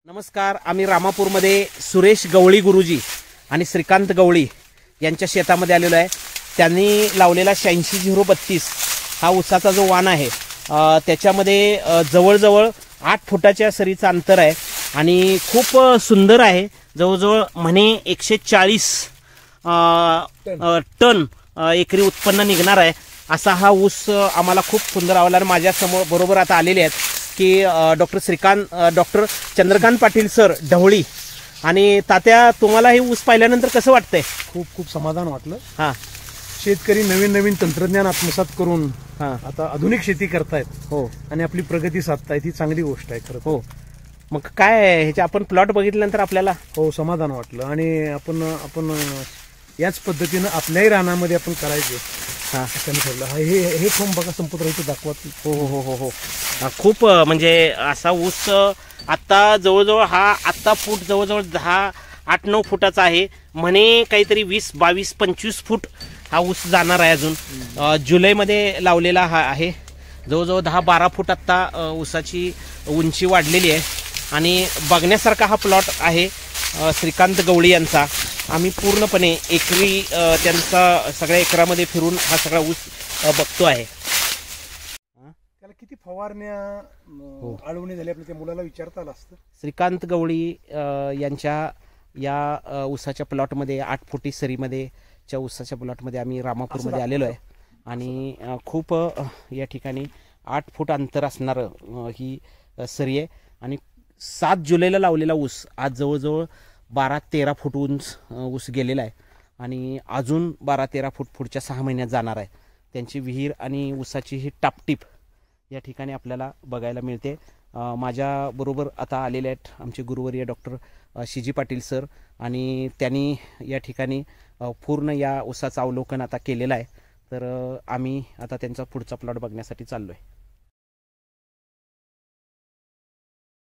नमस्कार. आम्ही रामापूरमध्ये सुरेश गवळी गुरुजी आणि श्रीकांत गवळी यांच्या शेतामध्ये आलेलो आहे. त्यांनी लावलेला 86-032 हा ऊसाचा जो वाण आहे त्याच्यामध्ये जवळजवळ 8 फुटाच्या सरीचं अंतर आहे आणि खूप सुंदर आहे. जवळजवळ म्हणे 140 टन एकरी उत्पन्न निघणार आहे असा हा ऊस आम्हाला खूप सुंदर आवडला. आणि माझ्या समोर बरोबर आता आलेले आहेत की डॉक्टर चंद्रकांत पाटील सर ढवळी. आणि तात्या, तुम्हाला हे ऊस पाहिल्यानंतर कसं वाटतंय? खूप समाधान वाटलं. हां, शेतकरी नवीन तंत्रज्ञान आत्मसात करून आता आधुनिक शेती करतायत. हो, आणि आपली प्रगती साधतायत, ही चांगली गोष्ट आहे खरं. हो. मग काय ह्याचे आपण प्लॉट बघितल्यानंतर आपल्याला समाधान वाटलं. आणि आपण याच पद्धतीनं आपल्याही रानामध्ये आपण करायचे असं ठरलं. हे फॉर्म बघा, संपूर्ण इथे दाखवत. हो. खूप म्हणजे असा ऊस आता जवळजवळ हा आत्ता फूट जवळजवळ 10-8-9 फुटाचा आहे. म्हणे काहीतरी 20-22-25 फूट हा ऊस जाणार आहे. अजून जुलैमध्ये लावलेला हा आहे. जवळजवळ 10-12 फूट आत्ता ऊसाची उंची वाढलेली आहे. आणि बघण्यासारखा हा प्लॉट आहे श्रीकांत गवळी यांचा. आम्ही पूर्णपणे एकरी त्यांचा सगळ्या एकरामध्ये फिरून हा सगळा ऊस बघतो आहे. त्याला किती फवारण्या आळवणी झाली आपल्या त्या मुलाला विचारता आलं असतं. श्रीकांत गवळी यांच्या या ऊसाच्या प्लॉटमध्ये 8 फुटी सरीमध्ये च्या ऊसाच्या प्लॉटमध्ये आम्ही रामापूरमध्ये आलेलो आहे. आणि खूप या ठिकाणी 8 फूट अंतर असणारं ही सरी आहे. आणि 7 जुलैला लावलेला ऊस आज जवळजवळ 12-13 फूट उंच ऊस गेलेला आहे. आणि अजून 12-13 फूट पुढच्या 6 महिन्यात जाणार आहे. त्यांची विहीर आणि ऊसाची ही टापटीप या ठिकाणी आपल्याला बघायला मिळते. माझ्याबरोबर आता आलेले आहेत आमचे गुरुवर्य डॉक्टर शिजी पाटील सर. आणि त्यांनी या ठिकाणी पूर्ण या ऊसाचं अवलोकन आता केलेलं आहे. तर आम्ही आता त्यांचा पुढचा प्लॉट बघण्यासाठी चाललो आहे.